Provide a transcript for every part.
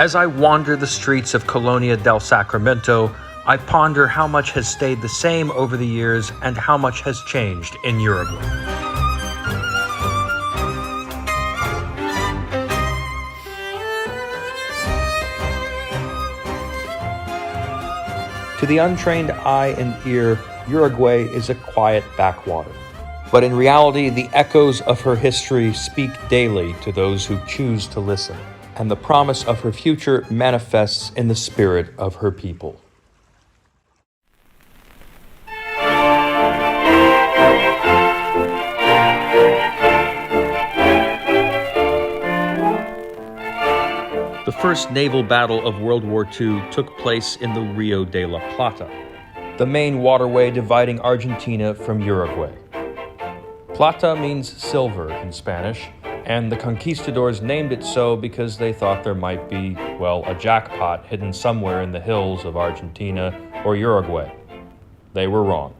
As I wander the streets of Colonia del Sacramento, I ponder how much has stayed the same over the years and how much has changed in Uruguay. To the untrained eye and ear, Uruguay is a quiet backwater. But in reality, the echoes of her history speak daily to those who choose to listen, and the promise of her future manifests in the spirit of her people. The first naval battle of World War II took place in the Rio de la Plata, the main waterway dividing Argentina from Uruguay. Plata means silver in Spanish, and the conquistadors named it so because they thought there might be, well, a jackpot hidden somewhere in the hills of Argentina or Uruguay. They were wrong.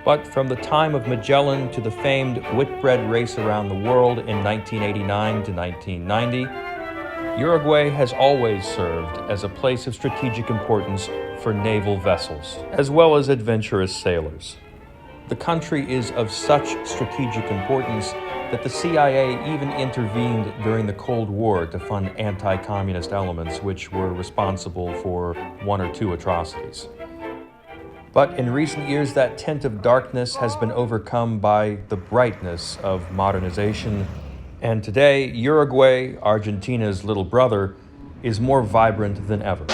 But from the time of Magellan to the famed Whitbread race around the world in 1989 to 1990, Uruguay has always served as a place of strategic importance for naval vessels, as well as adventurous sailors. The country is of such strategic importance that the CIA even intervened during the Cold War to fund anti-communist elements which were responsible for one or two atrocities. But in recent years, that tint of darkness has been overcome by the brightness of modernization. And today, Uruguay, Argentina's little brother, is more vibrant than ever.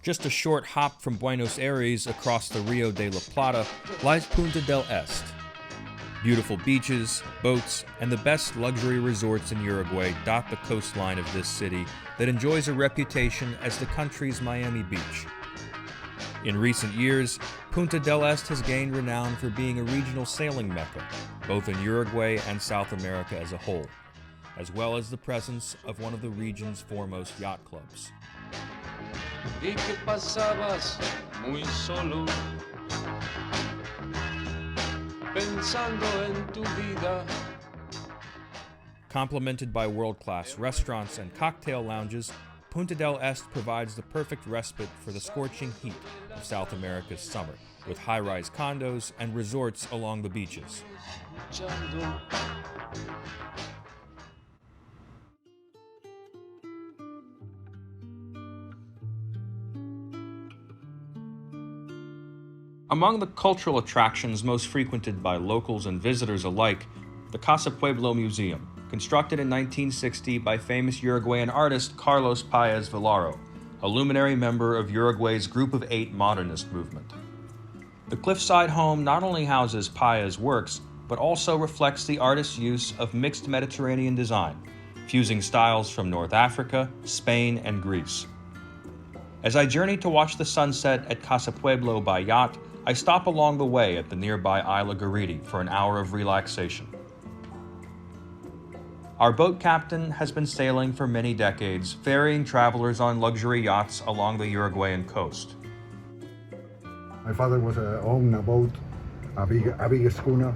Just a short hop from Buenos Aires across the Rio de la Plata lies Punta del Este. Beautiful beaches, boats, and the best luxury resorts in Uruguay dot the coastline of this city that enjoys a reputation as the country's Miami Beach. In recent years, Punta del Este has gained renown for being a regional sailing mecca, both in Uruguay and South America as a whole, as well as the presence of one of the region's foremost yacht clubs. Y que pasabas muy solo, pensando en tu vida. Complemented by world-class restaurants and cocktail lounges, Punta del Este provides the perfect respite for the scorching heat of South America's summer, with high-rise condos and resorts along the beaches. Among the cultural attractions most frequented by locals and visitors alike, the Casa Pueblo Museum, constructed in 1960 by famous Uruguayan artist Carlos Páez Vilaro, a luminary member of Uruguay's Group of Eight modernist movement. The cliffside home not only houses Páez's works, but also reflects the artist's use of mixed Mediterranean design, fusing styles from North Africa, Spain, and Greece. As I journey to watch the sunset at Casa Pueblo by yacht, I stop along the way at the nearby Isla Garidi for an hour of relaxation. Our boat captain has been sailing for many decades, ferrying travelers on luxury yachts along the Uruguayan coast. My father was owned a boat, a big schooner,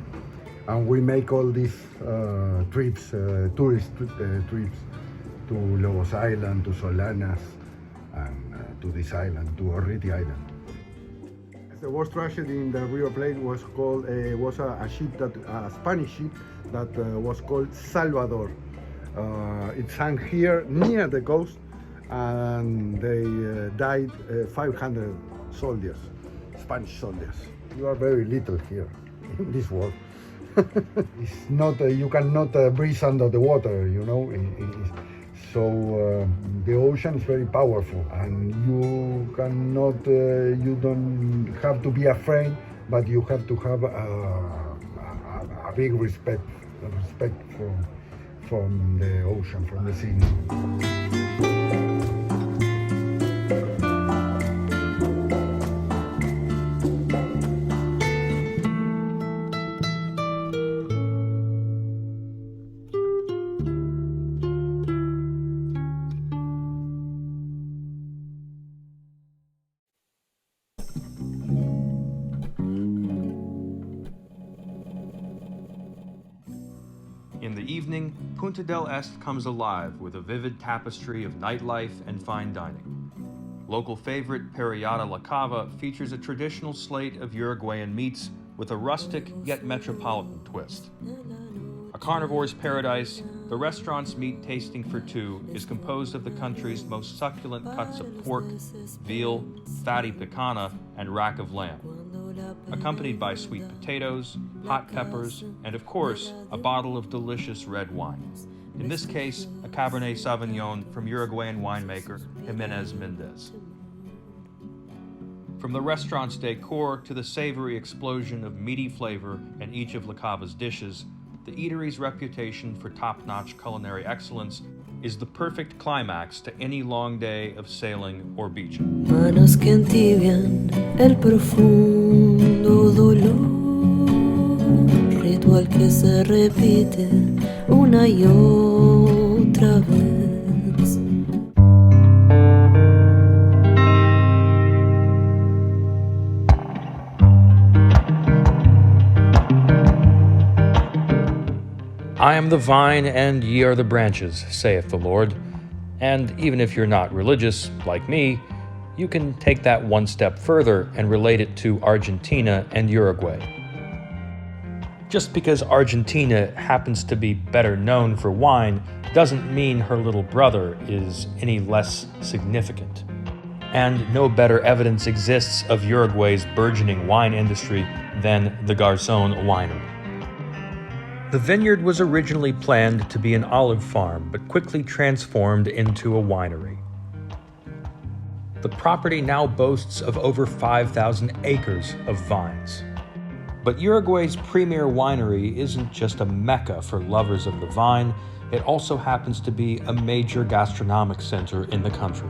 and we make all these trips, tourist trips to Lobos Island, to Solanas, and to this island, to Orriti Island. The worst tragedy in the River Plate was a Spanish ship that was called Salvador. It sank here near the coast, and they died 500 soldiers, Spanish soldiers. You are very little here in this world. It's not you cannot breathe under the water, you know. So the ocean is very powerful, and you cannot, you don't have to be afraid, but you have to have a big respect from the ocean, from the sea. In the evening, Punta del Este comes alive with a vivid tapestry of nightlife and fine dining. Local favorite Perillada La Cava features a traditional slate of Uruguayan meats with a rustic yet metropolitan twist. A carnivore's paradise, the restaurant's meat tasting for two is composed of the country's most succulent cuts of pork, veal, fatty picana, and rack of lamb, accompanied by sweet potatoes, hot peppers, and of course, a bottle of delicious red wine. In this case, a Cabernet Sauvignon from Uruguayan winemaker Jimenez Mendez. From the restaurant's decor to the savory explosion of meaty flavor in each of La Cava's dishes, the eatery's reputation for top-notch culinary excellence is the perfect climax to any long day of sailing or beaching. Manos que entibian el profundo dolor, ritual que se repite una y otra vez. I am the vine, and ye are the branches, saith the Lord. And even if you're not religious, like me, you can take that one step further and relate it to Argentina and Uruguay. Just because Argentina happens to be better known for wine doesn't mean her little brother is any less significant. And no better evidence exists of Uruguay's burgeoning wine industry than the Garzón winery. The vineyard was originally planned to be an olive farm, but quickly transformed into a winery. The property now boasts of over 5,000 acres of vines. But Uruguay's premier winery isn't just a mecca for lovers of the vine, it also happens to be a major gastronomic center in the country.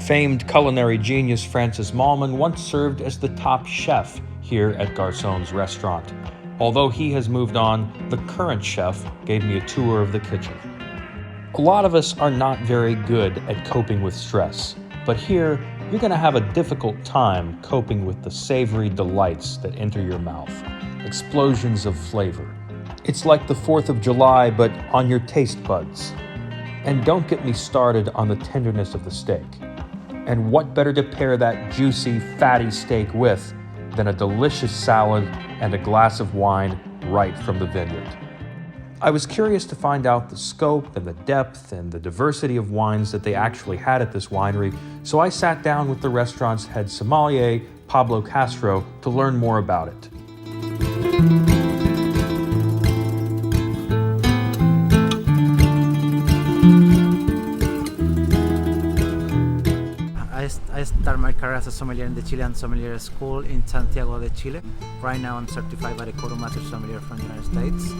Famed culinary genius Francis Mallmann once served as the top chef here at Garzón's restaurant. Although he has moved on, the current chef gave me a tour of the kitchen. A lot of us are not very good at coping with stress, but here you're going to have a difficult time coping with the savory delights that enter your mouth, explosions of flavor. It's like the 4th of July, but on your taste buds. And don't get me started on the tenderness of the steak. And what better to pair that juicy, fatty steak with than a delicious salad and a glass of wine right from the vineyard. I was curious to find out the scope and the depth and the diversity of wines that they actually had at this winery, so I sat down with the restaurant's head sommelier, Pablo Castro, to learn more about it. I started my career as a sommelier in the Chilean Sommelier School in Santiago de Chile. Right now I'm certified by the Coro Master Sommelier from the United States.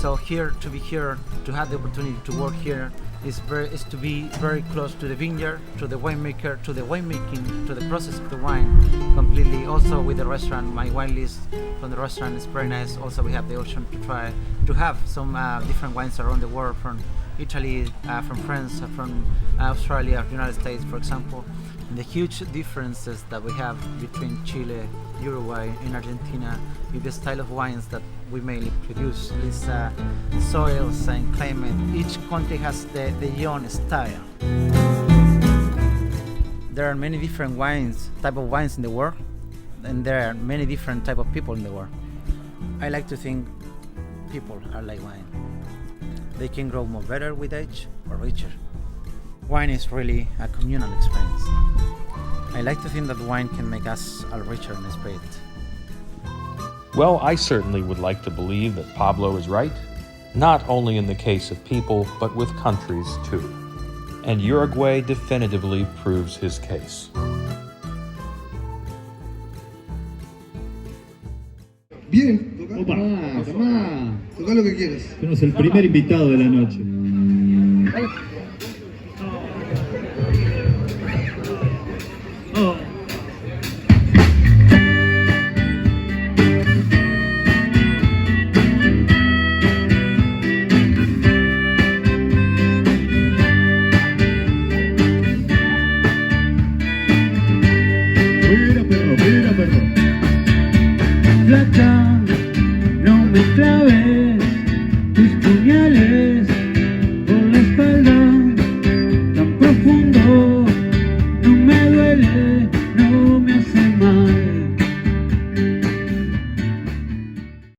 So to be here, to have the opportunity to work here is to be very close to the vineyard, to the winemaker, to the winemaking, to the process of the wine completely. Also with the restaurant, my wine list from the restaurant is very nice. Also we have the option to have some different wines around the world, from Italy, from France, from Australia, United States, for example. And the huge differences that we have between Chile, Uruguay, and Argentina with the style of wines that we mainly produce is soils and climate. Each country has their own style. There are many different type of wines in the world, and there are many different type of people in the world. I like to think people are like wine. They can grow more better with age or richer. Wine is really a communal experience. I like to think that wine can make us all richer in spirit. Well, I certainly would like to believe that Pablo is right, not only in the case of people, but with countries too. And Uruguay definitively proves his case. Bien, Opa. Tomá. Toca lo que quieras. Tenemos el primer invitado de la noche. Oh. Mira, perro, mira, perro. Flaca.